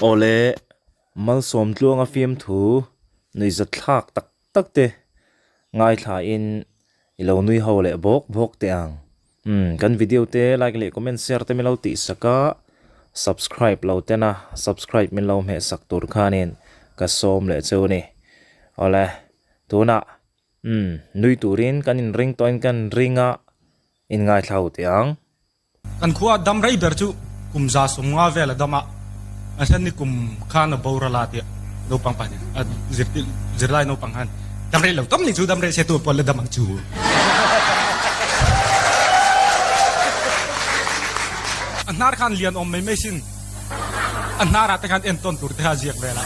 โอเล่มัลสมลวงอาฟิมถูนุยจัดทักตักเตง่ายถ่ายอินเรานุยเขาเล่บอกเตียงกันวิดีโอเตไลค์เล่คอมเมนต์แชร์เตมิเราติสักsubscribe เราเตนะ subscribe มิเราเมสักตัวขานินก็สมเล่เจ้านี่เอาละตัวน่ะนุยตัวรินกันอินริงตัวกันริงอินง่ายเท่าเตียงกันขวดดำไรเบอร์จูกุมซาสงาเวลดำอันนี้กุมข้านบาวรลาเตียโนปังปันจิรไลโนปังฮันดำไรเหล่าต้มนี่จูดำไรเสตัวปอลดำมังจูอันนาร์ขันเลียนอมไม่สิ้นอันนาร์อัตขันเอ็นต้นตุรเทาเจียกเวลา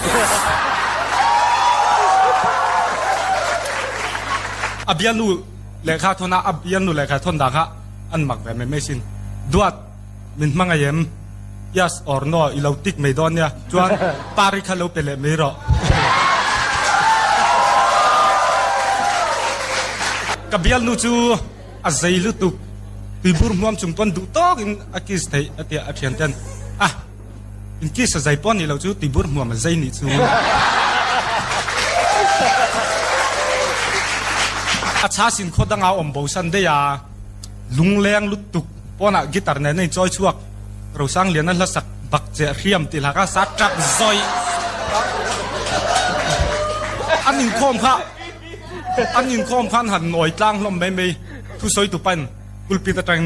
อับยันนูเลขาทนาอับยันนูเลขาทนดังฮะอันมักแบบไม่สิ้นดวดมินมังไงยัม yes or no อีเราติ๊กไม่โดนเนี่ยจวนปาริคาโลเปเลไม่รอกับยันนูจูอาศัยลุตุปีบุร์มวมจุงปนดูโตกินอากิสไทยอาเตียอาเชียนเตนอินกิสอาศัยปนอีเราจูตีบุร์มวมอาศัยนี่จูอาชาสินโคดังเอาอมบูสันเดียลุงเลี้ยงลุตุปนกีตาร์เนี่ยในจอยชวกเราสร้างเรียนนั้นละสักบักเจริยมติลากาสักจับซอยอันยิงคอมค่ะอันยิงคอมขันหันหน่อยกลางลมไม่ทุสอยตุปันกุลปีตะจัง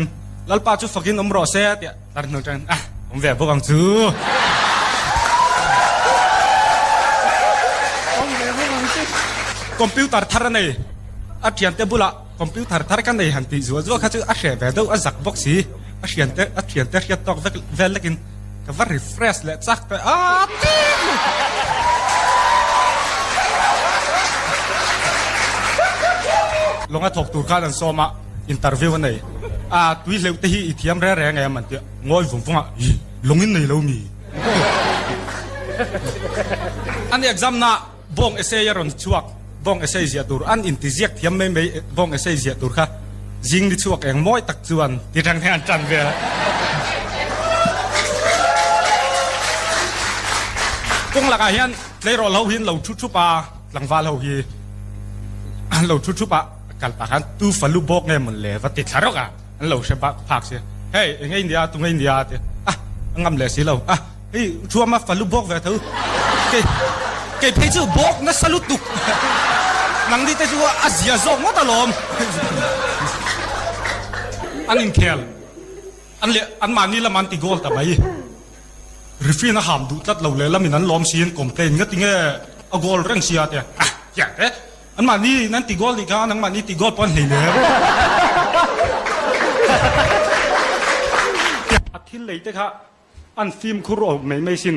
ลัลปาจุฟักินอมรอเสียเดียตัดหนึ่งจังผมแหวกพวกอังจูคอมพิวเตอร์ทาร์นี่อาเทียนเตบุละคอมพิวเตอร์ทาร์กันในหันติจัวข้าจะอาเสียแวดเอาจักบ็อกซี่อาเทียนเตรียตอกเวลกินก็ว่ารีเฟรชและจักแต่ลงอาถกตูดข้าดันโซมาอินเตอร์วิววันไหนตุยเลวที่อีเทียมแร่ไงมันเดียงอยฝุ่งลงอินในเรามีอันนี้ exam น่ะบ้องเอเซียรอนชวกบ้องเอเซียตูร์อันอินทิเซียกเทียมไม่บ้องเอเซียตูร์ค่ะยิงดิชวกเองมอยตักจวนที่ทางแทนจันเวลกุ้งหลักอาเฮียนเลยรอเราหินเราชุบปลาหลังฟ้าเราฮีเราชุบปลากันปากกันตู้ฝันลูกบอกไงมันเลยว่าติดสารกเราเชื่อปะผักเสียเฮ้ยไงอินเดียตรงไงอินเดียเดียงำเลยสิเราเฮ้ยชัวมาฝันลูกบอกเวทเกย์เพจบอกนั่นสลุตุกนังดีแต่ชัวอาเซียซองว่าตลอดอันอินเคลอันมานี่ละมันติโกลแต่ไปรีฟีน่ะหามดูตัดเราเลยแล้วมีนั้นล้อมเสียนกลมเพลงงั้นติงเอาโกลเร่งเสียเดียอย่าอันมานี่นั้นติโกลดีกันนังมานี่ติโกลปนเหี่ยวอาทิตย์เลยเด็กฮะอันฟิล์มคุโรไม่สิ้น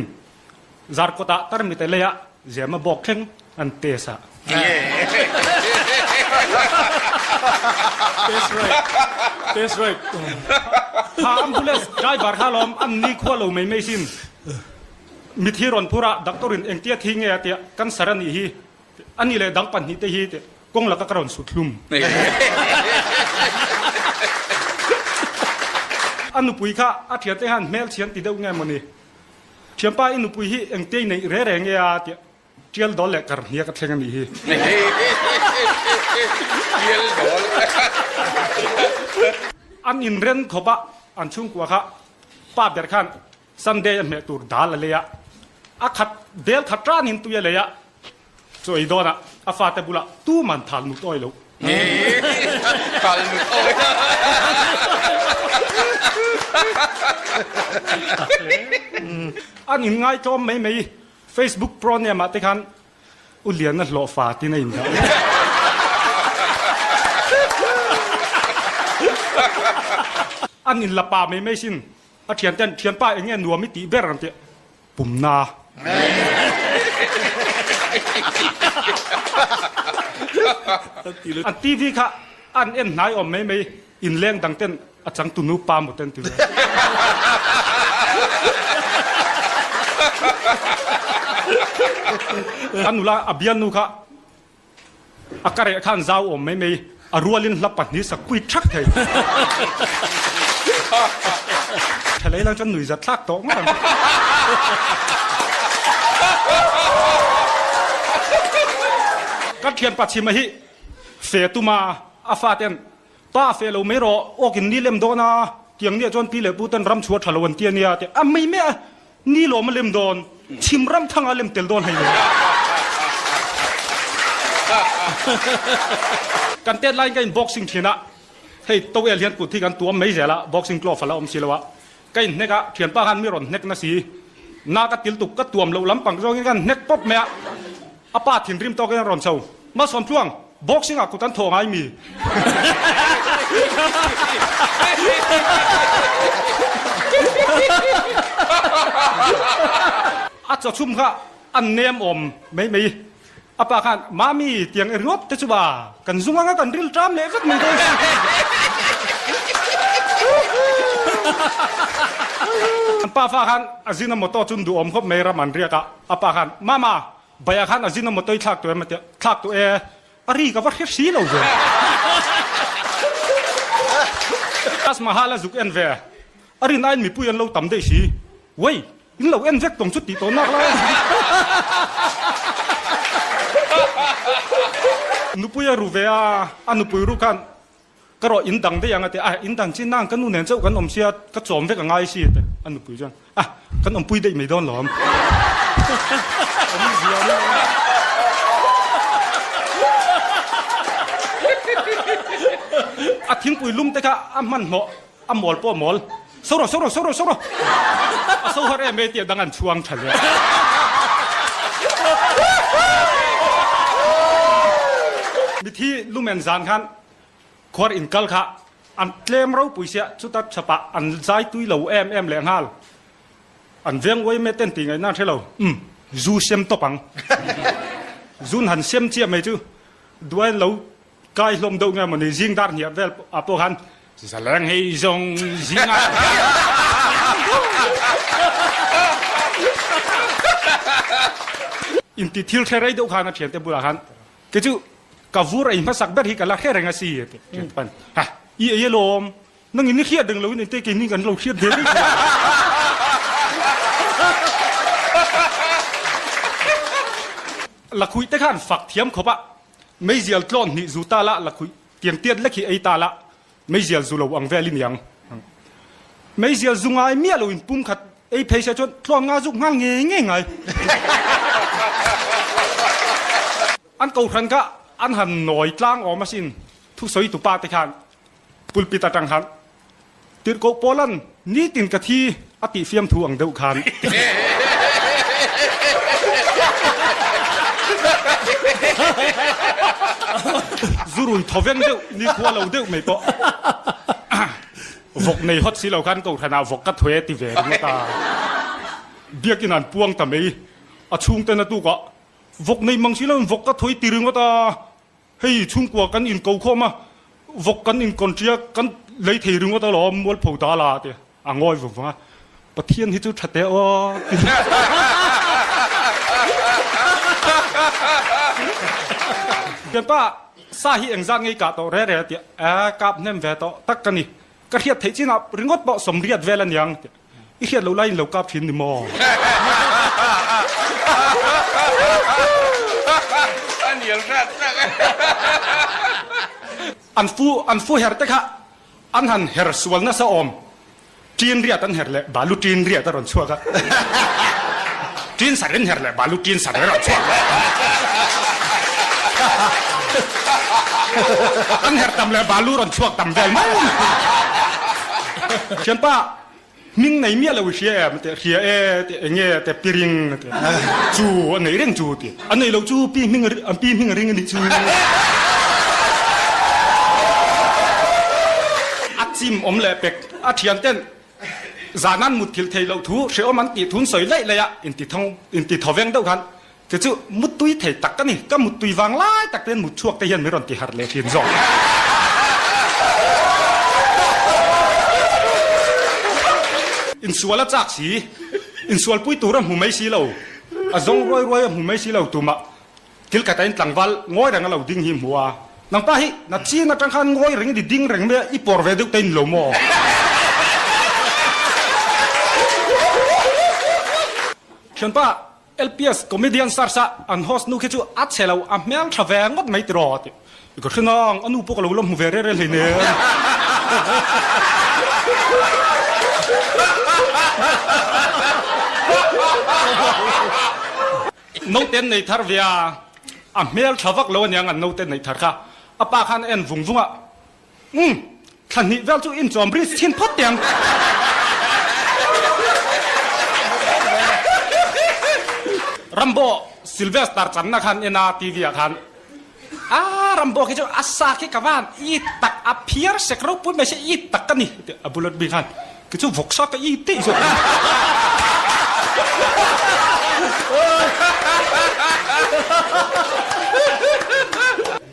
จาร์กตาตร์มิเตเลยอะเจมาบอกเข่งอันเตสะThat's right. ถ้าอัมบูเลสได้บาร์ฮาลอมอันนี้ขั้วเราไม่สิ้นมิธีรอนพูระดักตอรินเองเตียทิ้งเงี้ยเตียกันสารนี่ฮีอันนี้เลยดังปันนี่เตียฮีเตียกงหลักกระรอนสุดลุ่มอันนุปุยค่ะอาเทียนเตหันเมลเชียนติดเอาไงมันนี่เชียนป้าอินุปุยฮีเองเตียในเร่เงี้ยเตียเจียลดอลเล็กกระเนียกระเทงนี่ฮีอันอินเรนขบะอันชุ่งกว่าค่ะป้าเบียร์ขันซันเดย์เมตูร์ดาลเลยอะขัดเดลขัดร้านินตุยเลยอะสวยดอนะฟาเตบุละตู้มันทันมุต้อยลูกทันมุต้อยอันอินง่ายจอมไม่Facebook โปรเนี่ยมาติคันอุเลียนนั่นหล่อฟ้าที่ไหนนะอันนี้ละป่าไม่สิ้นอาเทียนป้าอย่างเงี้ยหนัวมิติเบรันเตะปุ่มนาอันทีวีค่ะอันเอ็นนายอมไม่อินเลี้ยงดังเต้นอาจังตุนุปาหมดเต้นตัวอันนู้นละอับยันนู้ค่ะอากาศขันเจ้าอมไม่อรัวลินลับปันนี้สักคุยชักเถอะทะเลแล้วจะหนุ่ยจะทักโตมั้ง ก็เทียนปัจฉิมหิเฟตุมาอาฟาเตนตาเฟลไม่รอโอกินนี่เล่มโดนะเกียงเนี่ยจนปีเหลือปูตันรำชัวทะลวันเตียเนี่ยแต่ไม่แม่นี่โลมาเล่มโดนชิมรำทั้งอาเล่มเตลโดนให้เลยกันเต้นไล่กันบ็อกซิ่งทีนะให้ตัวเอเลียนกุดที่กันตัวไม่เสียละบ็อกซิ่งกลอฟละอมศิลวะกันเนกะเทียนป้าหันไม่รอนเนกนาสีนากติลตุกก็ตัวมเหลาล้ำปังจองกันเนกป๊อบแม่อาป้าถิ่นริมโตกันรอนเช้ามาสอนช่วงบ็อกซิ่งอ่ะกูตันโถงไอ้มีอาจจะชุ่มค่ะอันเนมอมไม่อาป้าขันมามีเตียงเอริงบแต่จุบากันซุ่มงากันริลตรามเล็กมันก็อันป้าฟ้าขันอาจินามโตจุนดูอมคบไม่รามันเรียกอาป้าขันมาใบขันอาจินามโตอีทักตัวมันเตะทักตัวอารีกับว่าเฮียสีเราเลยอัสมาฮาลาซุกเอ็นเวอารีนายมีปุยอันเราต่ำได้สิเว้ยอินเราเอ็นเวกตรงชุดตีตัวนักเลยนุปุยรู้เวียอันนุปุยรู้กันก็รออินดังได้ยังไงแต่อินดังจีนั่งกันนู่นเนี่ยเจ้ากันอมเสียก็จอมเวกง่ายสิแต่อันนุปุยจังกันอมปุยได้ไม่โดนหรอทิ้งปุยลุ่มแต่ก็มันเหมาะหมอลป้อหมอลโซ่โซ่ฮาร์เรเมเตียดังอันช่วงฉันเลยวิธีลุ่มเอ็นจานขันควอร์อินกัลค่ะอันเคลมเราปุยเสียชุดตัดฉปะอันใจตุยเหลาเอ็มแรงฮัลอันเวียงไว้ไม่เต้นติงไงน่าเท่าเราจูเซมตปังจูนหันเซมเจียไม่จูด้วยเรากายลมดูไงมันในจิงดาร์เนี่ยเวลอาโปหันแสดงให้จงจิงอ่ะอินทิทิลแค่ไรดูขันเทียนเตบุระขันก็จูกับวูไรมาสักแบบที่กันละแค่แรงสิเทียนปันฮะอีเอลมนั่งอินนี่เครียดดึงเราอินเตกินนี่กันเราเครียดเดือดละคุยแต่ขันฝักเทียมขบะไม่เจียลกลอนนี่จูตาละละคุยเตียงเตียนเล็กไอตาละไม่เจียลจูเราอังเวลินยังไม่เจียลจูงไอเมียเราอินปุ่มขัดไอเพย์จนกลอนงาจุกงางเงี้ยไงอันเก่าขันก็อันหันหน่อยกลางออกมาสินทุกสอยตุปาตะขันปุลปิตาจังขันติดโกโปลันนี่ตินกะทีอติเฟียมทวงเดือขันจูรุยทวีนเดียวนี่ขวาเราเดียวไม่ปะวกในฮอตสิเราขันก็ขนาดวกกัดถวยติเวรมาตาเบียกินันพวงทำไมอาชุงเตนตุกะวกในมังสิเราวกกัดถวยตีรึงมาตาเฮ้ยชุงกว่ากันอินเกาข้อมาวกกันอินคอนเทียกันเลยตีรึงมาตาหรอมัวผูตาลาเตะงอยวกว่าปะเทียนที่จุดชัดเตอเดี๋ยวป้าสาเหตุเองจังไงกะต่อเรื่อยๆเดี๋ยวกับเนมเวต่อตักกันนี่กระเทียบเทจินับริงอดเบาสมเรียดเวลันยังอีเขียนเราไล่เรากับพินดิมออันเดียวรัดนะอันฟูเฮร์เตค่ะอันหันเฮร์สวลน่าสะอมจีนเรียดอันเฮร์เลยบาลูจีนเรียดตรอนชัวกันจีนสัตว์เฮร์เลยบาลูจีนสัตว์เฮร์ชัวอันเฮร์ตำเลยบาลูรอนชัวตำเวลมั้งเช่นป้ามิงในเมียเราเชียมันแต่เชียเงี้ยแต่ปีริงจูอันไหนเรื่องจูตีอันไหนเราจูปีมิงริงอันนี้จูอัดซิมอมเล่เป็กอัดเทียนเต้นจานั้นมุดทิลเทเราทูเชื่อมันตีทุนสวยเลยอะอินติทองเวงเท่ากันก็จูมุดตุยเทตักกันนี่ก็มุดตุยวางไล่ตักเป็นมุดช่วงแต่ยันไม่รอนตีหัดเลยเทียนจอกอินสวลจากสีอินสวลปุยตัวรำหูไม่สีเราจงรวยหูไม่สีเราตัวมาทิลกระต่ายต่างวัลง่อยดังเราดิ้งหิมหัวนังป้าฮินัดจีนัดจังขันง่อยเร่งดิดิ้งเร่งเมียอีปอร์เวดุกเต็นหลงมอเช่นป้า LPS comedian sarsa an host nu kechu at selo a mel thaveng ngot mai trot ko khnong anu pok lo lom vere re le ne no ten nei thar via a mel thavak lo nyang an no ten nei thar kha apa khan en vungvunga khan ni vel chu in chom ri thin phot tiang Rambo Sylvester Channa khan ena TV khan Rambo ke jo asa ke kawan I tak appear sekro pun mese I tak kan ni abulat bi khan ke jo voksa ka I ti so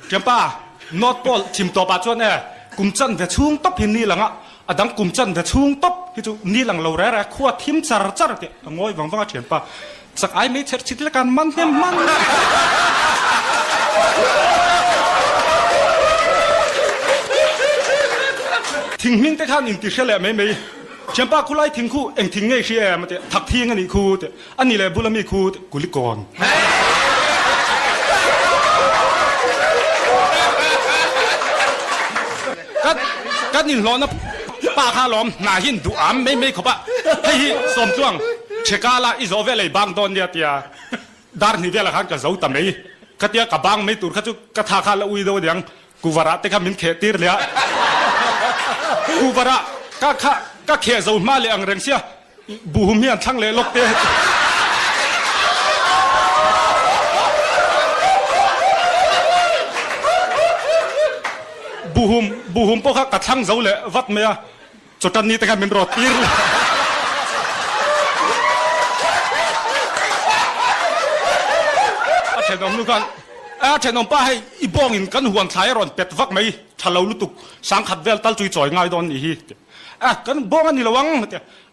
Kempa not pol chim to pa chon kumchan ve chung top hin ni langa adang kumchan ve chung top ke jo ni lang lo ra khwa thim char char te ngoi wangwanga thian pa sak ai mai cher chitla kan man hem man thing ming te khan in ti shele mai champa khulai thing khu eng thing ngai she ma te thak thing ani khu te ani le bulami khu kulikon kan in lo na pa kha lom na hin du am mai khopa hei som chuang chekala izovele bang don dia tia dar ni vela khan ka zau ta mei katia ka bang mei tur khachu ka tha kha la ui do diang kuwara te kha min khe tir lia kuwara ka khe zau ma le ang reng sia bu hum hian thang le lok te bu hum po kha ka thang zau le wat mea chotan ni te kha min ro tirเทนอมลูกกันเทนอมป้าให้อีบองอินกันห่วงสายร่อนเป็ดฟักไหมทะเลาลุตุกสังขัดเวลตัลจุยจ่อยง่ายดอนอีกันบองอันนี้ระวัง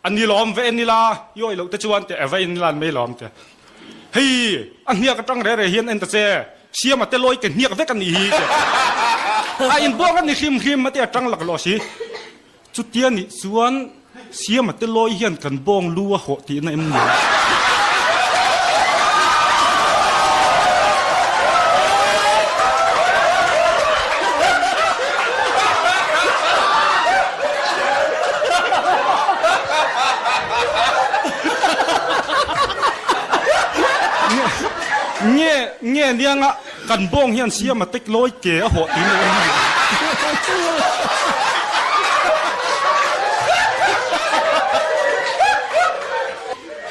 อันนี้ล้อมเวนิลาย่อยเราแต่ชวนแต่เวนิลาไม่ล้อมแต่เฮ้ยอันนี้ก็ต้องเรียนเฮียนเอ็นแต่เสียมาแต่ลอยกันเฮียกันกันอีอินบองอันนี้คิมมาแต่จังหลักหล่อสิจุดเดียนี่ส่วนเสียมาแต่ลอยเฮียนกันบองลัวหัวตีในมือเงี้ยเนี่ยงะกันบ้องเฮียนเสียมาติ๊กลอยเก๋หัวตีน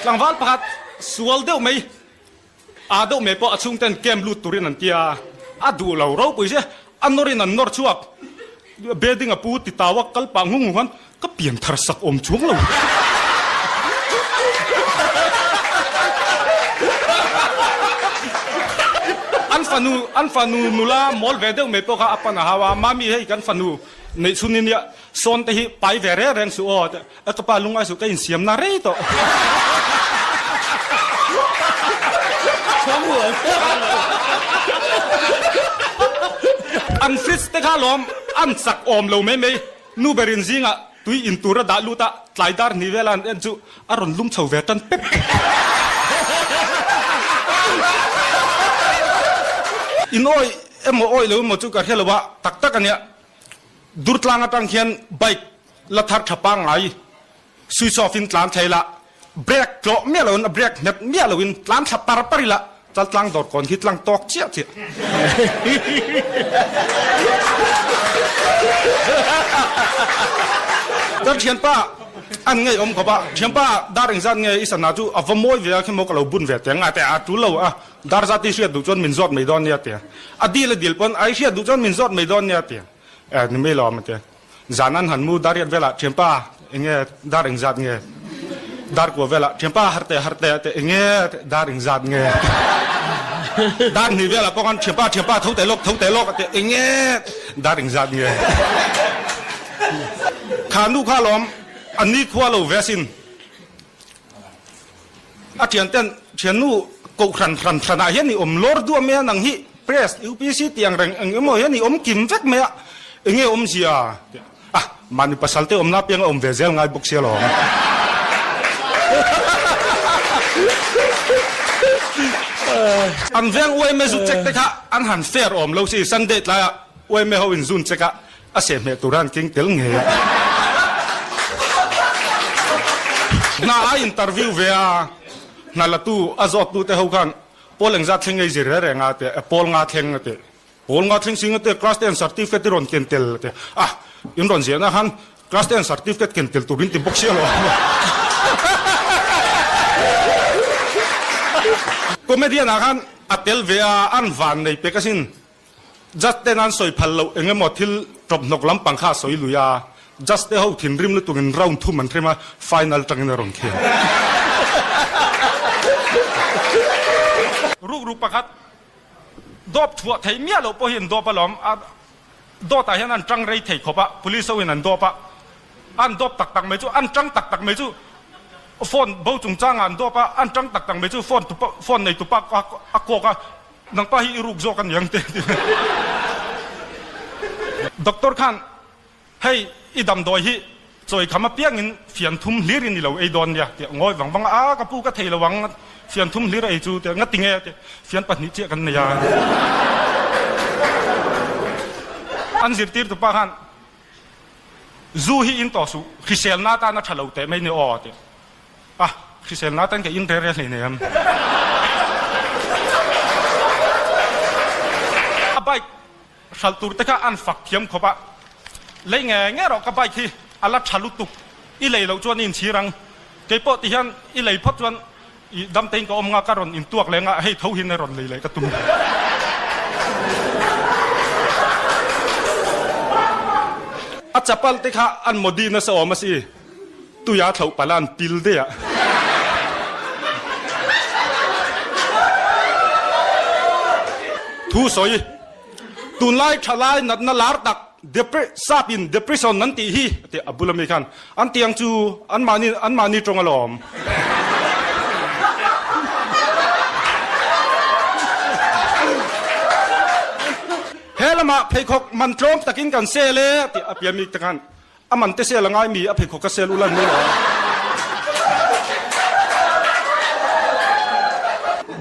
หลังวันพัดสวลเดียวไหมเดียวไหมพอชุ่งเต้นเกมลูตุรินันเตียดูเราเราไปเสียอันนอรินันนอร์ชวกเบดิงปูติตาวกัลปังงงวันก็เปลี่ยนทารสักอมช่วงเราอันฟานูนุลามอลเวเดลเมปก็อัปปนาฮาวามามีให้กันฟานูในสุนิเนี่ยโซนที่ไปเวเรเรงสุโอดก็ปาลุงไอสุก็อินเสียมนารีโตอันฟิสเตคาลอมอันสักอมเราไม่นูเบรินซิงะตุยอินตูระดาลูตาไลดาร์นิเวลันเอ็นจูอารอนลุมเฉาเวตันเป๊ปอินโอยโอยเลยมาจุกกระเทลวะตักกันเนี่ยดูดลางตังเขียนไบค์ละทัดขับปังไงซุยซอฟินลานไทยละเบรกโกลเมียเราเบรกเน็ตเมียเราวินลานขับปาร์ปาริละจัดลางดอดก่อนฮิตลางตอกเจี๊ยบจัดเขียนป้าอันไงอมขบะเขียนป้าดาริงจันไงอิสนาจูอวมวยเวียขึ้นมกเราบุญเวียแต่งไงแต่อาจูเราดาร์ซาติเชียดูจนมินซอดไม่ดอนเนี่ยเตียดีเลยดีลปนไอเชียดูจนมินซอดไม่ดอนเนี่ยเตียนี่ไม่รอมันเตียจานันหันมูดาริเวลาเขียนป้าเงี้ยดาริงจันไงดาร์กว่าเวลาเขียนป้าฮัตเตแต่เงี้ยดาริงจันไงดาร์นี่เวลาพวกนั้นเขียนป้าทุกแต่โลกแต่เงี้ยดาริงจันไงขานูข้าล้อมอันนี้ขั้วเราเวสินอาเจียนเต้นเชียนนูกูขันอาเฮียนี่อมลอร์ดัวเมียนังฮีเพรสยูพีซีเตียงแรงเงี้ยโมเฮียนี่อมกิมเฟกเมียเงี้ยอมเสียมันปัสสัลเตอมนับยังอมเวเซลไงบุกเสียหรอ อันเวียงอวยไม่สุดเจ็กแต่ค่ะอันหันเฟรอมเราสิสันเดตละอวยไม่เขาอินซุนเจ็กะอาเสียเมตุรันกิ้งเตลเงียน่าอินเตอร์วิวเวียน่าละตู้อาจอดตู้เตะเขากันพอหลังจากทิ้งไอ้เจริญแรงอาเตะพอลงาทิ้งอาเตะพอลงาทิ้งสิ่งอาเตะคลาสเตนสัร์ติฟิเคตรอนเกินเตลเตะอินรอนเสียนะฮันคลาสเตนสัร์ติฟิเคตเกินเตลตัวบินติบบ็อกเชียร์หรอก็ไม่ดีนะฮันอัตเตลเวียอันวันในเปกสินจัดเตนันสอยพัลโลเองหมดที่จบนกลำปังข้าสอยลุยาจัดเตเขาถิ่นริมแล้วตัวเงินราวทุ่มมันเทมาไฟนอลตั้งในรอนเขียรูปประคัดดอบถั่วไทยเมียเราพอเห็นดอบปลอมดอบแต่เห็นอันจังไรไทยขบะ police เอาเห็นอันดอบอันดอบตักไม่จู่อันจังตักไม่จู่ฟอนเบาจุงจ้างอันดอบอันจังตักไม่จู่ฟอนในตุปะอักโกกนังป้าฮิรูกโจกันยังเตะด็อกเตอร์ขันให้อีดำดอยฮิจอยคำมาเปียงินเฟียนทุ่มลีรินนี่เราไอ้ดอนเนี่ยเดี๋ยวงอยหวังบังกระปูกระเทยระวังเฟียนทุ่มลีรไอ้จูเดี๋ยวงัดติงเอเฟียนปัดนิเจกันเนี่ยอันสิร์ตีร์ตุปะขันจูฮิอินต่อสู้คริสเซลนาตานัทเลวแต่ไม่เนื้อเดี๋ยวคริสเซลนาตันแกอินเทอร์เรสเลยเนี่ยไปชัลตูร์เตค่ะอันฝักเทียมขบะเลยไงเราก็ไปที่อัลลัชัลุตุกอีเลยเราจวนอินชีรังเก็บปอติฮันอีเลยพัดจวนดำเต็งก็อมงาการอนอินตัวเลยงะให้เท่าหินในรอนเลยกระตุ้มอาจจะพัลเตค่ะอันโมดีนะสอมาสิตุยาเท่าปลานปิลเดียทูสอยตุนไล่ทลายนัดนลาร์ตักเดปซาปินเดปริซอนนันตีฮีเตอับุลเมคันอันเตียงจูอันมานีตรงอลอมเฮลมาเพคกมันตรมตะกินกันเซเลติอเปียมิตะกันอามันเตเซลง่ายมีอเพคกกเซลุลันนี่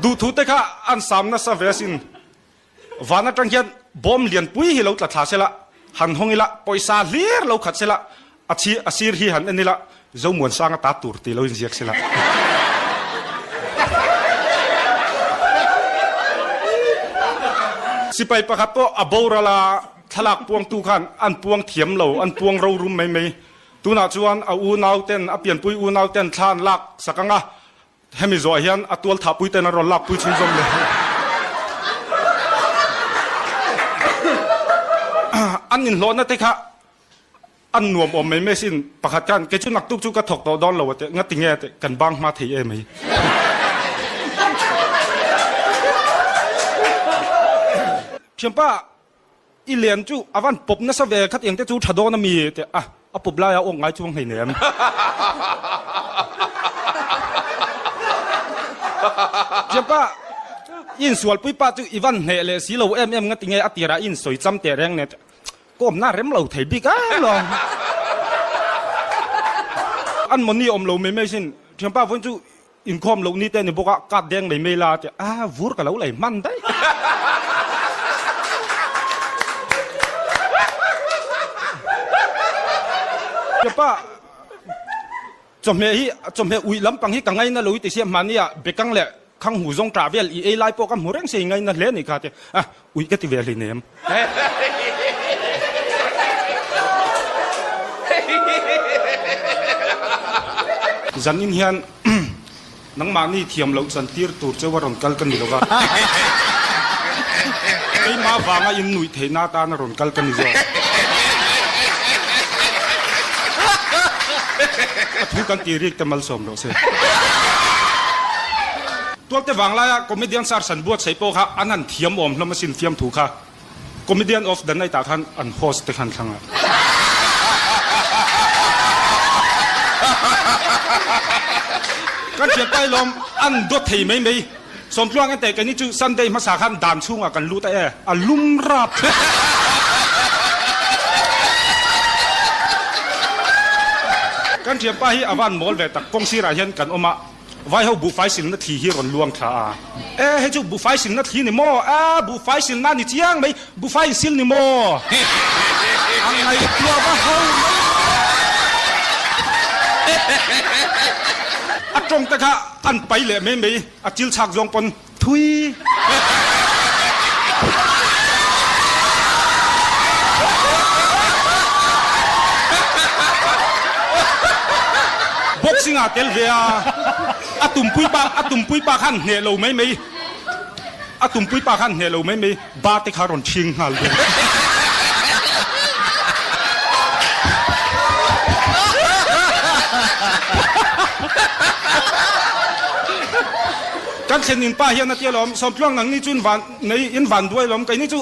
ดูทุเตค่ะอันสามนัสเวสินวานาจังเกียนบอมเลียนปุยฮิเราตัดขาเสละหันหงอิละปอยซาเลียร์เราขัดเสละอาชีฮีหันอันนี้ละเจ้าหมวนสร้างตาตูร์ตีเราอินเสียกเสละสิไปประคับก็อบอระลาทลักพวงตูขันอันพวงเทียมเราอันพวงเรารุมไม่ตูน่าชวนเอาอูนาวเต้นเปลี่ยนปุยอูนาวเต้นทานลักสักงะเฮมิโซเฮียนตัวทับปุยเต้นรอนลักปุยชินจงเลยอันนินโลนั่นเตค่ะอันหน่วมอมไม่สิ้นประคัดกันเกจุนักตุกจุกระถกตัวดอนเราเตงัดติงเงตกันบังมาเทียไหมเชื่อป่ะอีเลียนจูอาวันปบนัสเวคัดเองแต่จูชาโดนมีแต่เอาปบลายเอาองค์ไงช่วงไหนเนี่ยเชื่อป่ะอินสวลปุยป้าจูอีวันเฮเลสีเรางัดติงเงอติระอินสวยจำแต่แรงเนี่ยก้มหน้าเร็มเราไทยบิ๊กลองอันมันนี่อมเราไม่สิ้นเชื่อป่ะวันจูอินคอมเรานี่แต่เนี่ยบอกว่ากัดแดงไม่ลาแต่วูดกับเราไหลมันได้เจ้าป้าจมเฮอุยลำปังฮิกังไงนะลุยติเสียมันเนี่ยเบกังเละขังหูจงตราเวลอีไลโปกัมหูเร่งเสียงไงนั่นเล่นนี่ค่ะเจ้อุยก็ติเวลีเนมจันนินเฮียนนังมานี่เทียมเราจันทีร์ตูร์เจ้าวันกัลกันนี่หรอกไอ้มาวางอินหนุ่ยเทน่าตานรอนกัลกันนี่จ้ะทุกันตีริกแต่มาสมเราเสียตัวเตวังไล่คอมเมดี้ซาร์สันบวชใส่โปค่ะอันนั้นเทียมอมแล้วมาสินเทียมถูกค่ะคอมเมดี้ออฟเดนไนตาขันอันโฮสต์ขันขังอ่ะกันเชียร์ไปลมอันดดที่ไม่สมช่วงกันแต่กันนี่จูซันเดย์มาสาขันด่านช่วงกันรู้แต่ลุ่มรับกันเชียร์ไปอาวันมอลเวตักกงศิราเห็นกันออกมา ไว้เขาบุไฟสินนาทีที่รอนลวงขาให้เจ้าบุไฟสินนาทีนี่โม่บุไฟสินนั่นนี่เจียงไหมบุไฟสินนี่โม่อะไรตัวบ้าเขาตรงตะคะอันไปเลยไม่จิลฉากยองปนทุยบกสิงาเตลเวียตุ่มปุยปากขันเหนเราไม่ตุ่มปุยปากขันเหนเราไม่บาติคารอนชิงฮัลโหลกันเช่นนินป้าเฮียนัดเดียลมสมพลังหนังนี่จุนวันในอินวันด้วยลมไก่นี่จู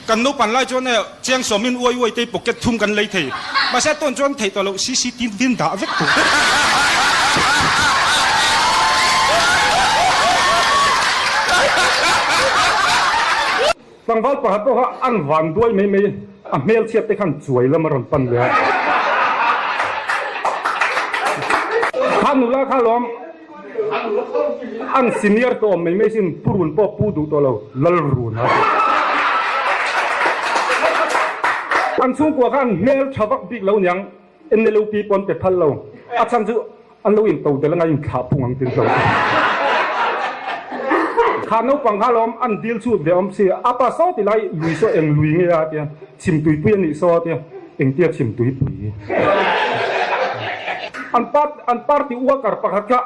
กันนุปันไล่จนเนี่ยเจียงสมินอวยตีปกเก็ตทุ่มกันเลยทีมาเสร็จต้นจนทีตัวเราซีตินวินด่าเวกตัวสังวัลปะฮัตโต้อันวันด้วยไม่เมลเชียบแต่ขันสวยแล้วมารอนปันเลยข้านุลาข้าล้อมอันซีเนียร์ตัวไม่สินปูรุนปอปูดูตัวเราลลรูนอันสูงกว่าขันเมลชาวบิ๊กเราอย่างเอ็นเลูปีปนเป็ดพันเราอาจารย์จูอันเราอินโตแต่ละไงอินขาพุงอังตินเราข้านุปังข้าล้อมอันดีลสูดเดี๋ยวอมเสียอาปาโซติไลลุยโซเอ็งลุยเงียเตียชิมตุยเปียนิโซเตียเอ็งเตียชิมตุยปุยอันปาร์ติวัวการปะฮักะ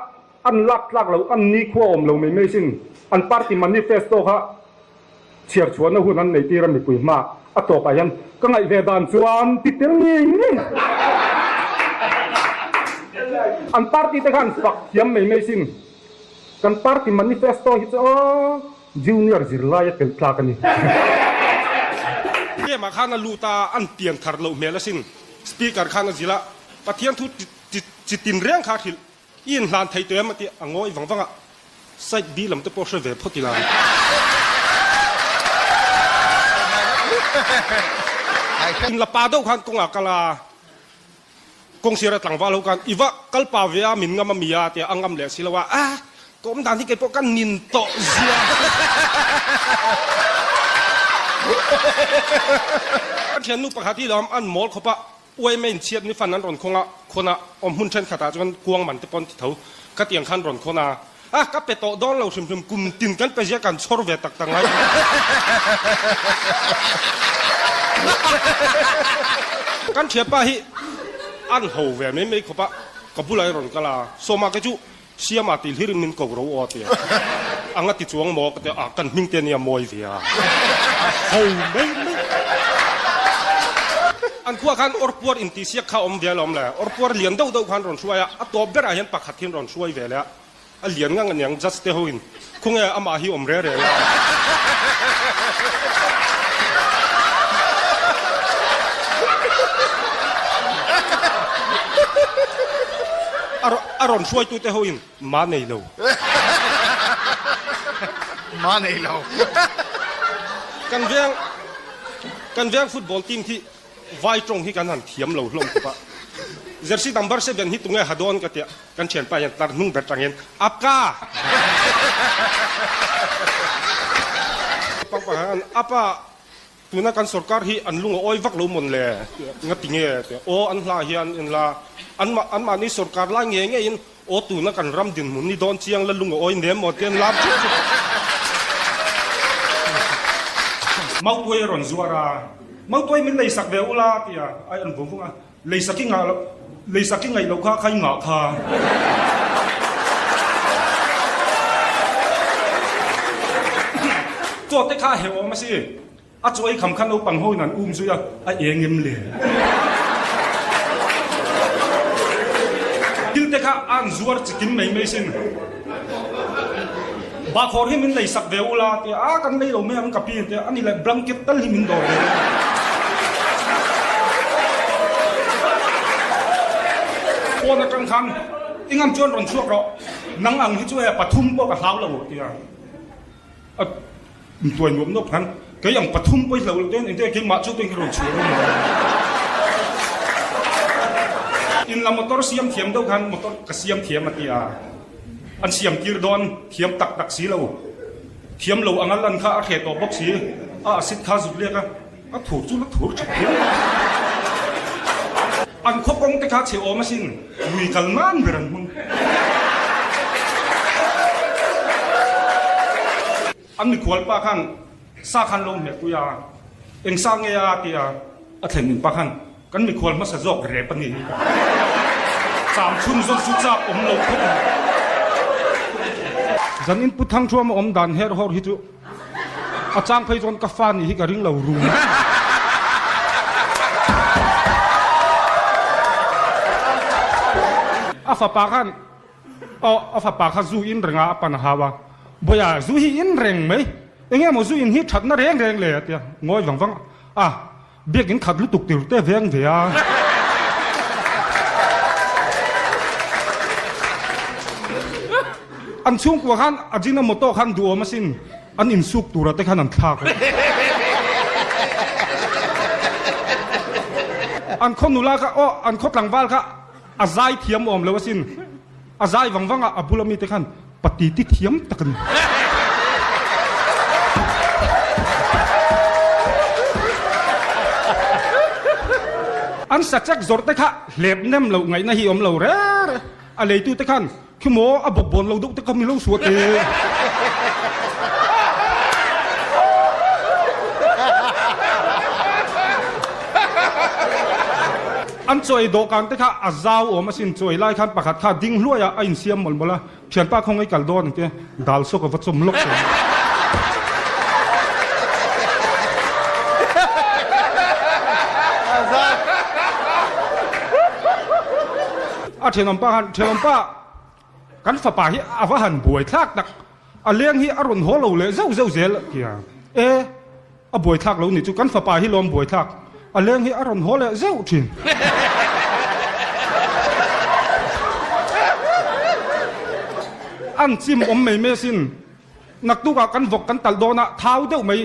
อันลักเราอันนี้ขั้วอมเราไม่สิ้นอันปาร์ติมันนิเฟสโต้ฮะเชียร์ชวนนะหุ่นนั้นในที่เราไม่คุยมากอัตโตไปยันก็ไงเวดานชวนติดเรื่องนี้อันปาร์ติแต่กันฝักยังไม่สิ้นกันปาร์ติมันนิเฟสโต้ฮิตจูเนียร์จิลายเป็นพลากันนี่เนี่ยมาข้านาลูตาอันเตียนคาร์โลเมลสินสปีกเกอร์ข้านาจิละปะเทียนทุจิตินเรื่องขาดหิลยินลานไทยเตะมาที่อ่างอยวังอ่ะใส่บีลำตะโพเชเวพอติลานอินละปาดูขันกงอักลากงเสียระตังว่าเรากันอีวะกัลปาเวียมินงามามียาเตะอังกำเหลือสิละว่าก็มันด่านที่เก็บพวกกันนินโตเสียอันเช่นนุปะที่เราอันหมดเขาปะอวยไม่เชียดนี่ฟันนั้นรอนคงคนอมหุ่นเช่นขาตาจนกวงมันตะปนที่เถากระเตียงขันรอนคนก็ไปโตดอนเราชิมกุมตินกันไปเสียกันชอร์เวตักตังไงกันเชียป้าฮิอันหูเวไม่เขาปะกับผู้ไรรอนกะลาโซมากระจุเสียมาติลฮิริมินกเราอเตียอังติดจวงหมอกแต่กันมิงเตียนี่มวยเสียหูไม่อันขั้วขันอร์ปัวอินทิเสียข้าอมเวลอมแหละอร์ปัวเลียนเดาขันรอนช่วยตัวเบรยันปักขัดทิ้งรอนช่วยเวลแล้วเลียนงั้นอย่าง just stay home คงอามาฮิอมเร่อารอนช่วยตัวเตหินมาในโลกันเวียงฟุตบอลทีมที่ไว้ตรงที่กันหันเทียมเราลงปะเจอร์ซี่นัมเบอร์7ที่ตรงนี้ฮัดอนกันเตะกันเฉียนไปยันตัดนุ่งแบบจังเงินอับกาปังปังอับปะตัวนักการสุรการที่อันลุงอ้อยวักลุมหมดเลยงัดติงเงี้ยโออันลาเฮียนอันลาอันมานี่สุรการล่างเงี้ยอินโอตัวนักการรำดินมุนนี่โดนเชียงแล้วลุงอ้อยเนี่ยหมดเตียนลาบเมาตัวรอนจัวราเมาตัวมันเลยสักเวลาที่ไอ้อันผมพูดเลยสักกี่งาเราข้าใครงาข้าตัวเตะข้าเหวมาสิช่วยคำขันเอาปังห้อยนั่นซุยเองเงิมเลยกินเตะข้าอันจัวจะกินไม่สินบาขอให้มันเลยสักเวลาที่กันเลยเราไม่อันกับพี่ที่อันนี้แหละบลังเก็ตตั้งให้มันโดนพอนักการขันอิงอันจวนรอนชั่วเรานังอังที่ช่วยปฐุมพวกกับเท้าเราที่ตัวหนุ่มนกพันก็ยังปฐุมไปเราเดินเดินกินมาช่วยตัวเราช่วยอินละมอเตอร์เสียมเทียมเดียวกันมอเตอร์กระเสียมเทียมมาที่ an siam tir don thiam tak tak si lo thiam lo angal an kha a khe to box si a sit kha zuk le ka a thur chu la thur chha an khop kong te kha che o ma sin lui kal man beran mun an mi khwal pa khan sa khan lo me ku ya eng sa nge ya tia a thlen min pa khan kan mi khwal ma sa jok re pa ni sam chun zon su cha om lo khop zan in puthang chuam om dan her hor hi chu a chang phei jon ka fa ni hi ka ring lo ru a fa pa khan a fa pa kha zu in renga pan hawa boya zu hi in reng mai enge mo zu in hi that na reng reng le tia ngoi wang wang a biak in khat lu tuk tir te veng ve a an chung kwa khan ajina moto khan duo masin an in suk tura te khan an thak an khonula ka o an khop langwal ka azai thiam om lewasin azai wangwanga abulami te khan pati ti thiam takan an sachak zor te kha lep nem lo ngai na hi om lo re a le tu te khan khi mo a bok bon lo duk te kam lo suat te an choi do kan te kha azau o masin choi lai khan pakhat kha ding hluaya a in siam mol mola thian pa khong ai kal don te dal so ko vachom lok te a thenom pa kan fa pa hi awa han buai thak tak a leng hi aron ho lo le zau zau zel kia e a buai thak lo ni chu kan fa pa hi lom buai thak a leng hi aron ho le zau thin an chim om mai me sin nak tu ka kan vok kan tal dona thau deuh mai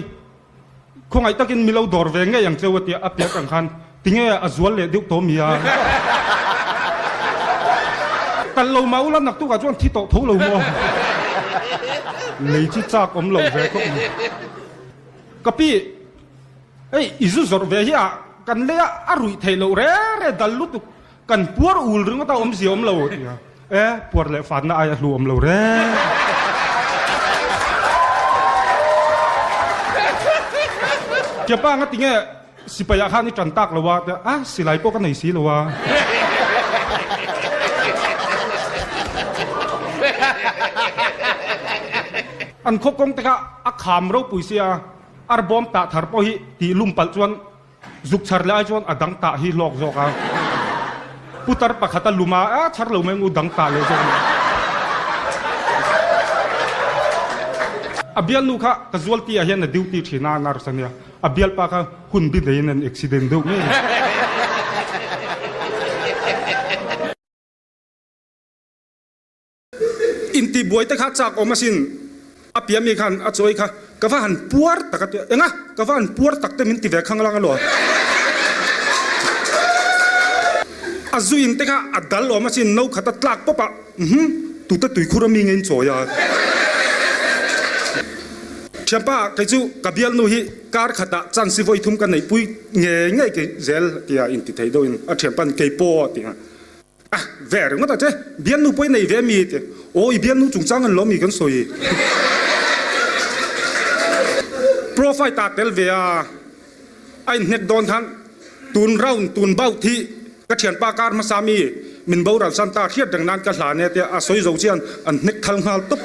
khongai takin milo dor ve nge yang chewati a pek ang khan tinge a zual le deuh to mia kan lo mau la nak tu ka chuan thi to tho lo mo lei chi chak om lo ve ko kapi ei izu zor ve hi a kan le a rui thei lo re re dal lu tu kan puar ul ring ta om si om lo tia e puar le fan na ai lu om lo re ke pa nga tinge sipaya khan ni tran tak lo wa a silai po kan nei si lo wa an khop kong te kha a kham ro puisia ar bom ta thar po hi ti lum pal chuan zuk char lai chuan adang ta hi lok zo ka putar pakhata luma a char lo mengu dang ta le zo abial nu kha casualty a hian na duty thina nar sania abial pa kha hun bi dein an accident deuh me inti buai te kha chak o masin apia mi khan a choi kha ka va han puar takat enga ka va han puar takte min ti ve khang lang lo azuin te kha adal o masin no khata tlak popa tu ta tui khurami ngen choya champa kai chu kabial nu hi kar khata chan si voi thum kan nei pui nge nge ke zel tia inti thei do in a champan ke po tia à về rồi ngất chứ biến nu bôi này về mi thì ôi biến nu chúng trang ăn lố mi con sồi profile tạt tel về à anh net don than tun round tun bao thi cái chuyện ba car mà sami mình bao ra santa thiết đằng nan cái là này thì à soi dầu chiên anh net thằng hal tốc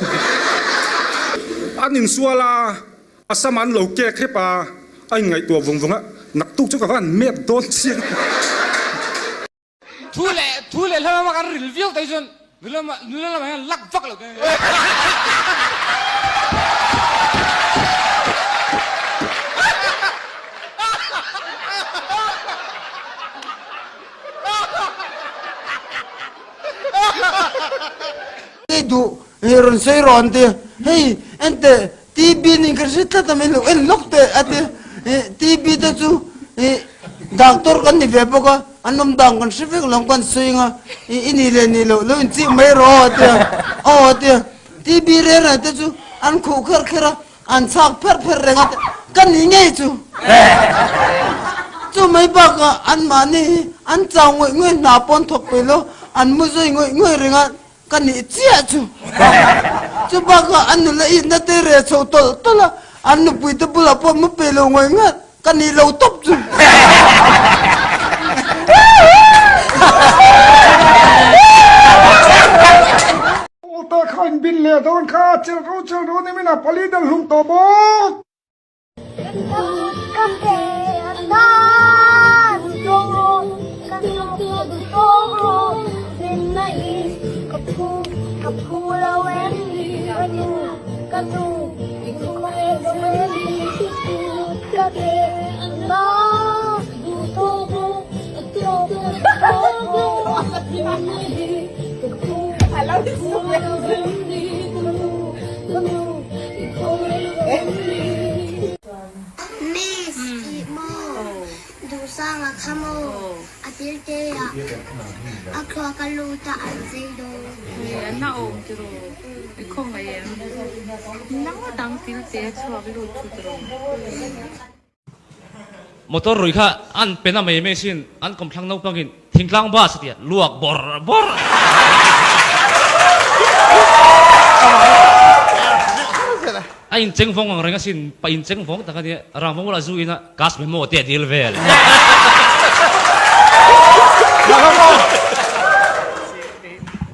anh in xua là à sao anh lâu kê khép à anh ngày tua vùng vùng á nặc tu cho các bạn mệt don chiên thu lệ là mà cái review tay chân nữa là mà lắc vắc là cái itu heron say ronde hey ente TV ni kerja tamen lo lokte ate TV tu doctor kan ni vepo ka อันนมดังกันสิฟิกลงกันสวยงาอินี่เลยนี่lo lo inciไม่รอเตียโอ้เตียที่บีเรนะเตจูอันคู่เคราอันสักเพอเรงกันนี่ไงจูไม่บักอันมานี่อันจางงวยหน้าปนทบไปโลอันมุ้ยงวยเรงกันนี่เจียจูบักอันนู้นละอินนัดเตเรชาวตละอันนู้นปุยตะบุลาปมุไปโลงวยกันนี่เราตบจู ta khan bin le don kha chil ro ni mina pali dal hum to bok Miss Imo du sang akamo atil te akwa kaluta alzeido na o tro ikong ay nang dang til te chwa bi ru chu tro motor rui kha an pena mai me sin an kom thlang no pangin thingtlang ba satia luak bor ai cheng phong ang renga sin pa in cheng phong ta ka ni ram phong la zu ina gas me mo te dil vel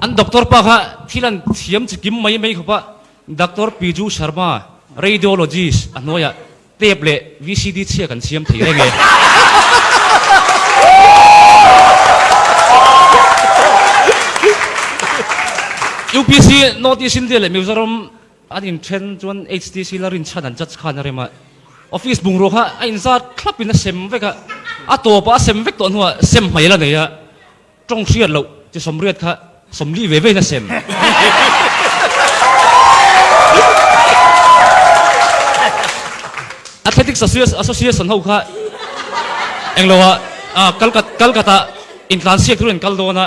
an doctor pa kha thilan thiam chikim mai kho pa doctor Piju Sharma radiologist anoya tape le VCD chia kan siam thei renge UPC notice in dele Mizoram adin chen chuan HTC larin chanan chat khan rema office bungro kha ain zat club in a sem veka a to pa sem vek to nuwa sem mai la neya tong hriat lo chi somriat kha somli ve na sem Athletics Association ho kha englowa Kolkata intransiak thurun kaldona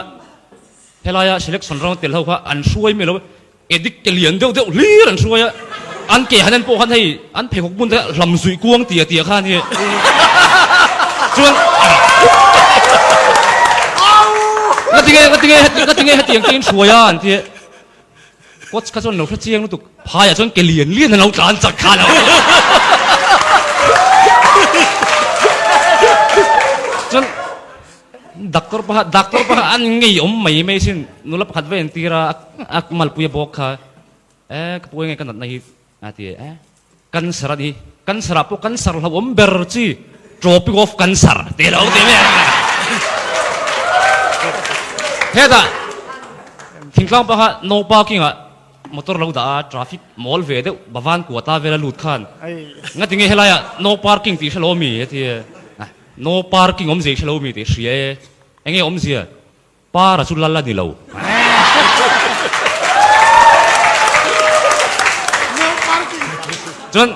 helaya selection round tel ho kha an suai melo edik kelian deu lir an suai an ke hanan po khan hei an phekok bun da lam zui kuang tia kha ni chuan ngatinge hatiang tin suaya an ti coach ka chon lo thla chiang tu phaya chon kelian lian lo tlan chak kha lo chon doctor pa an ngei mai mai sin nulap khat ven tira ak mal puya bok kha kapuai ngai kanat nahi ati kan saradi kan sarapo kan sar la ber chi tropic of cancer te lo te me heda thingklang pa no parking motor lo da traffic mall ve de bawan ko ta vela lut khan ngati nge helaya no parking ti shalo mi ati no parking om je shalo mi te shie enge om zia para sulalla ni lo chon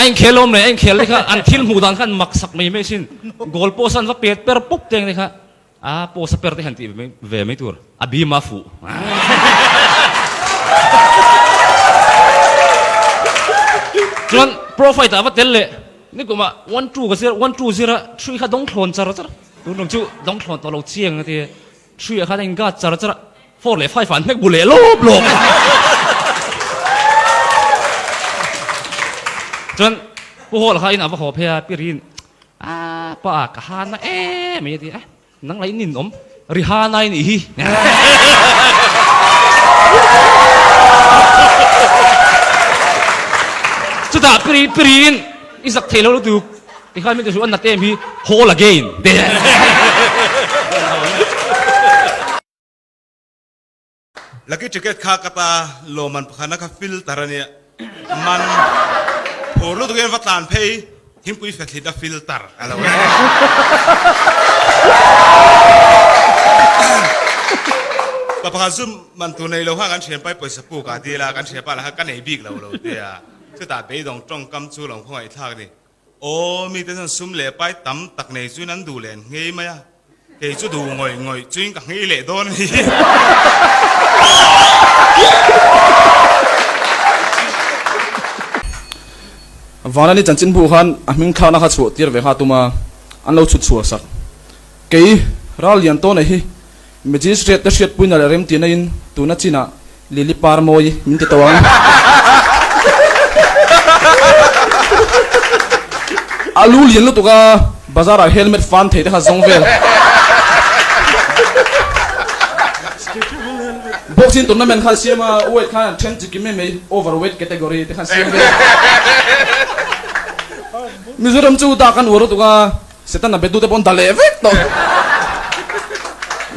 anh khelom ne anh khel kha an thil mu dan khan mak sak mai me sin gol post an va pet per pop teng ne kha post per te han ti ve me tur abi ma fu chon profile ta va tel le ni ko ma 1 2 ga 1 2 0 3 kha dong thon char char tu nong chu dong thon to lo chiang ti 3 kha ding ga char char 4 le 5 fan mek bu le lop chon po hol kha in ava ho phea pirin pa ka hana me ti nang lai nin om Rihanna ni hi chuta pirin isak thelo tu ti khan mi tu an na tem hi hole again Lagi tiket kha kata lo man khana ka filter ania man polo tu gen vatan pay him pui fet da filter ala we papa zum man tu nei lo ha kan chen pai poisa pu ka di la kan che pa la kan nei big lo lo dia chu ta be dong trong kam chu long khoi thak ni ô mi tên sum lệ pai tắm tắc này chú nắn đủ lên nghe mày à cái chú đủ ngồi chú cả nghe lệ đôn vana ni chanchin bu khan aming thana kha chu tir ve kha tuma an lo chu chu sak kei ral yan to nei hi magistrate ta shet puina rem tina in tuna china lili par moi min te tawang alu lian lo tuka bazar a helmet fan thei ta kha zong vel boxing tournament khan siama weight khan 10 chikime me overweight category te khan siam vel Mizoram chu ta kan uro tuka setan na bedu te pon dale vek to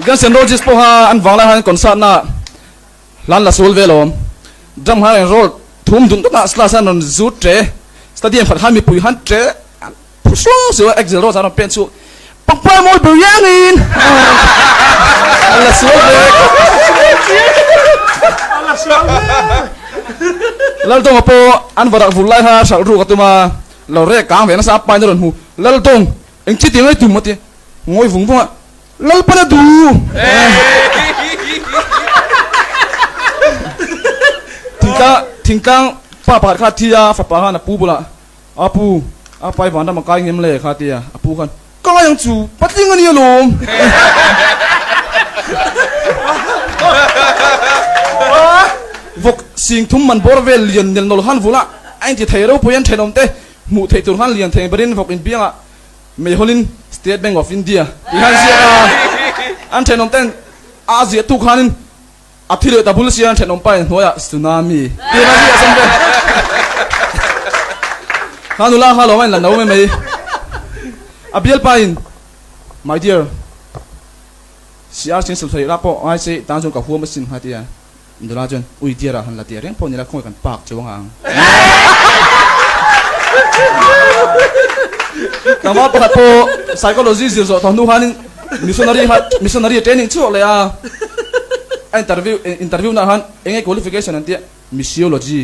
gan sen rogis po ha an wangla han concert na lan la sol velom drum ha roll thum dun to na sla san non zut tre stadium phat ha mi pui han tre puso so exil ro sa no pen chu pakpa mo biryani ala sol vek ala sol lal to po an varak vulai ha sa ru ka tuma lo re kang ve na sa pai na ron hu lal tong eng chi ti ngai tu mate ngoi vung vung lal pa na du thingkang pa pa kha thia fa pa ha na pu bula apu apai van da ma kai ngem le kha tia apu khan ka yang chu patling ani lom vok sing thum man bor vel lian nel nol han vula anh ti thei ro poyan thenom te mu thei tur han lian thei berin vok in pianga me holin State Bank of India ti han sia an thenom ten azia tu khanin athile ta bul sia thenom pai noya tsunami ti na sia sambe hanula halo man la no me abiel pain my dear sia sin sul thei rapo ai se ta jong ka hu ma sin ha tia ndula jon ui tia ra han la tia reng pon ni la khoi kan pak chawang ang kama pa po psychology zir zo to nu hanin missionary training chu le a interview na han enge qualification an tia missiology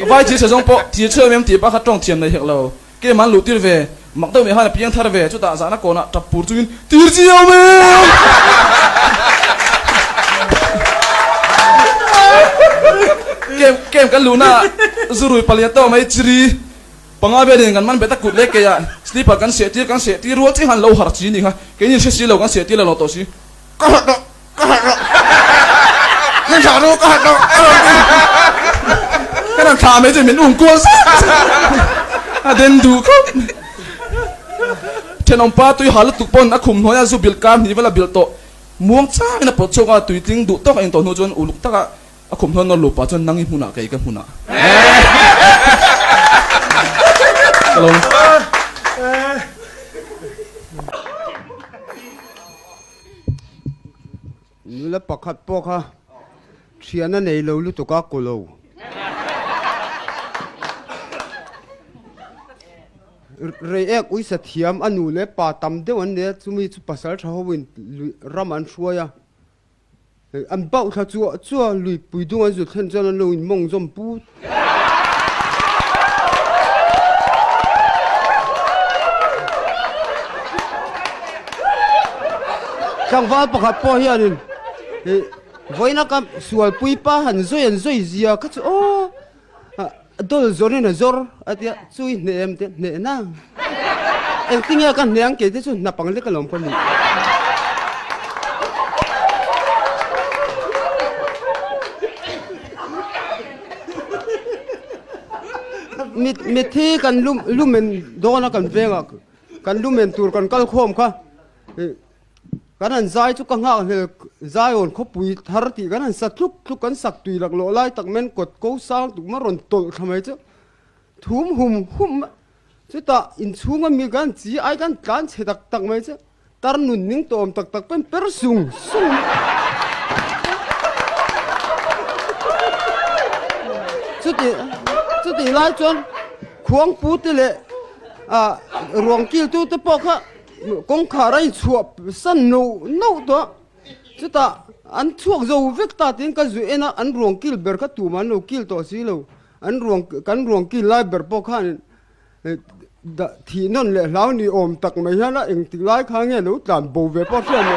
vai chi se jong po ti che mem ti pa kha tong thiam nei hek lo ke man lu tir ve mak to me han piang thar ve chu ta za na ko na tap pur chuin tir chi yo me kem kan luna zurui paliato mai chiri panga be ding kan man beta kut le ke ya sleeper kan se ti ro chi han lo har chi ni ha ke ni se lo kan se ti lo to si ka do nên sao đâu có đâu cái thằng thà mấy chuyện mình uống cua à đến đủ không trên ông ba tôi hỏi là tụi bọn đã cùng nói là giúp biểu cam thì vẫn là biểu tổ muốn cha cái là bớt cho cái tụi tiếng đủ tóc anh tổ nói chuyện ulu tóc à cùng hơn nó lụp vào chân năng im huna cái huna hello nu la pakhat pok ha thiana nei lo lu to ka ko lo re ek ui sa thiam anu le pa tam de wan de chumi chu pasal tha howin ram an shuaya an bau tha chu lui pui dung an zu thlen chan lo in mong zom pu chang va pakhat po hianin voina kam sual pui pa han zoi zia ka chu o dol zori na zor atia chui ne em te ne na em tinga kan neang ke te chu na pang le ka lom kon ni mit the kan lumen do na kan venga kan lumen tur kan kal khom kha kan an zai chu ka nga he zai on kho pui thar ti kan an sa thuk kan sak tui lak lo lai tak men kot ko sang tu ma ron tol thamai chu thum hum chu ta in chunga mi gan chi ai kan che tak mai chu tar nun ning tom tak pen per sung chu ti lai chon khuang pu te le ruang kil tu te po kha con khá ra chuột sân nâu đó chứ ta ăn chuột dầu vết ta tiếng cái gì anh ruộng kil ber cái tủ mà nấu kil to xí lâu an ruang kan ruang ki lai ber po khan da thi non le lau ni om tak mai ha la eng ti lai kha nge lo tan bo ve po khian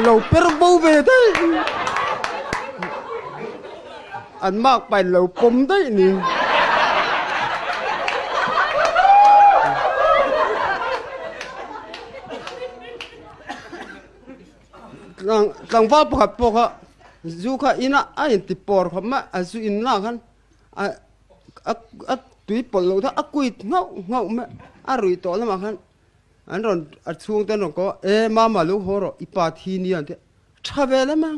lo per bo ve dai an mak pai lo pom dai ni lang va pakhat po kha zu kha ina a in ti por kha ma a zu in na khan a tui pol lo tha a kui ngau ma a rui to la ma khan an ron a chung ten ron ko e ma ma lu ho ro I pa thi ni an te tha ve la ma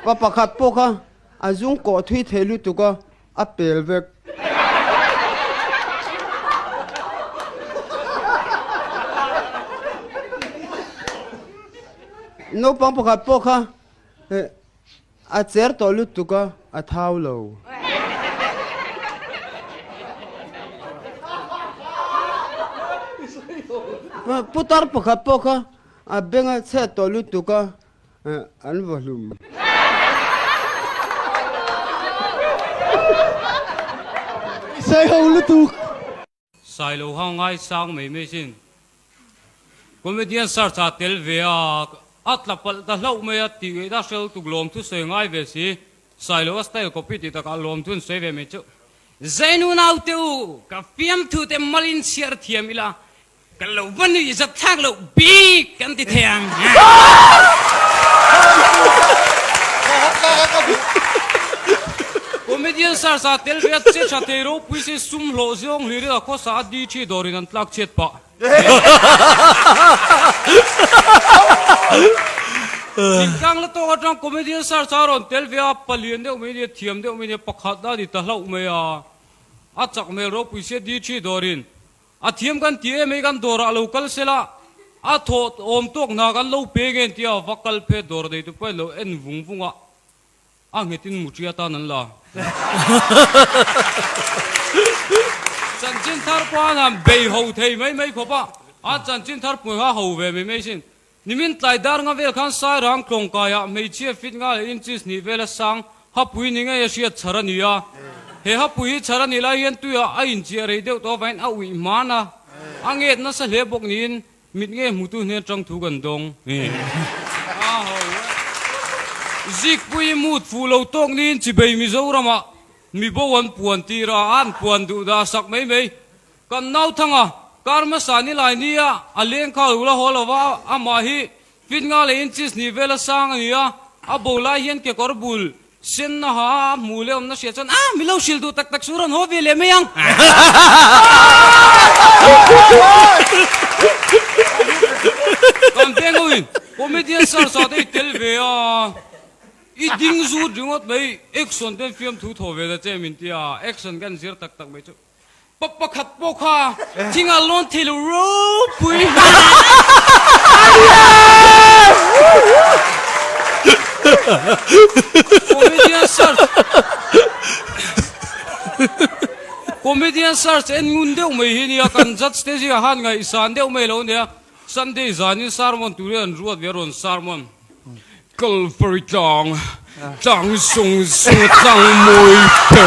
pa pakhat po kha azung ko thui thelu tu ko a pel vek no pang pakhat po kha a cher to lu tu ko a thau lo putar pakhat po kha a benga che to lu tu ko an volum sai hầu lu tu sai lo hang ngai sang mai mai sin comedian sar cha tel ve a atla pal da hlau me a ti da sel tu glom tu se ngai ve si sai lo style copy ti ta ka lom tun se ve me chu zainu nau tu ka fiam tu te malin siar thiam ila ka lo vani za thak lo bi kan ti thang comedian sar sa tel ve che cha te ro pui se sum lo ziong li ra ko sa di chi dorin an tlak chet pa kang la to atang comedian sar sa ron tel ve a palien de me de thiam de me de pakhat da di ta hlau me a chak me ro pui se di chi dorin a thiam kan ti me kan dor a local sela a tho om tok na kan lo pe gen ti a vakal phe dor de tu pe lo en vung vunga a ngetin mutia ta nan la chan chin thar pa nam be ho thei mai mai kho pa a chan chin thar pu ha ho ve me me sin nimin tlai dar nga vel khan sai rang klong ka ya me che fit nga in chis ni vel sang ha pui ni nga ya sia charani ya he ha pui charani la yen tu ya a in che re de to vain a ui mana anget na sa le bok nin mit nge mu tu ne trong thu gan dong a ho zik pui mut fu lo tok nin chi bei mi zo rama mi bo wan puan ti ra an puan du da sak mai mai kan nau thanga karma sani lai ni ya aleng kha ula holawa ama hi fit nga le in chis ni vela sang ania a bo la hian ke kor bul sin na ha mule om na sia chan a mi lo shil du tak tak suran ho ve le me yang kan penguin comedian sar sa de tel ve a I ding zu dingot mai action den film thu tho ve da che min tia action gan zir tak tak mai chu papa khat po kha tinga lon thil ro pui comedian search en ngun deu mai hi nia kan jat stage ha han ngai san deu mai lo nia sunday zanin sarmon turian ruat veron sarmon kal faritang tang sung sung tang moi pe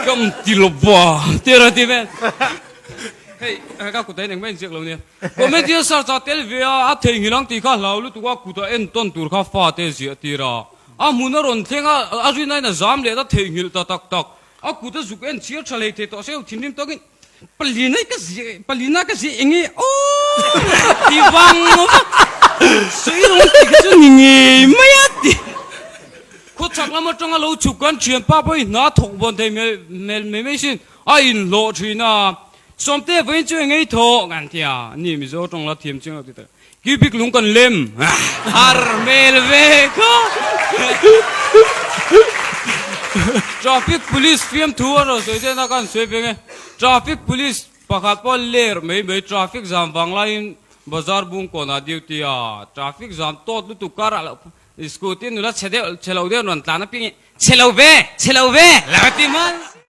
kam tiloba tera timen hey ka ku dai neng men jek lo nia comedian search a tel ve a thei ngilang ti kha lau lu tu ka ku ta en ton tur kha fa te zia tira a munaron thenga a ri nai na zam le da thei ngil ta tak tak a ku ta zuk en chiar chale te to se thinim to gin palina ka si engi o ti wang sei lo ti ka chu ngi maya ti ko chak lama tanga lo chu kan chian pa bai na thok bon dei me sin a in lo thina somte vein chu ngai tho gan tia ni mi zo tong la thiam ching ti ta ki bik lung kan lem har mel ve ko traffic police film tour ro so je na kan se pe nge traffic police pakhat pol ler mei traffic jam wang lain bazar bung ko na duty traffic jam to tu kara scooty nula chelo de non tlana pi chelo ve lagati mal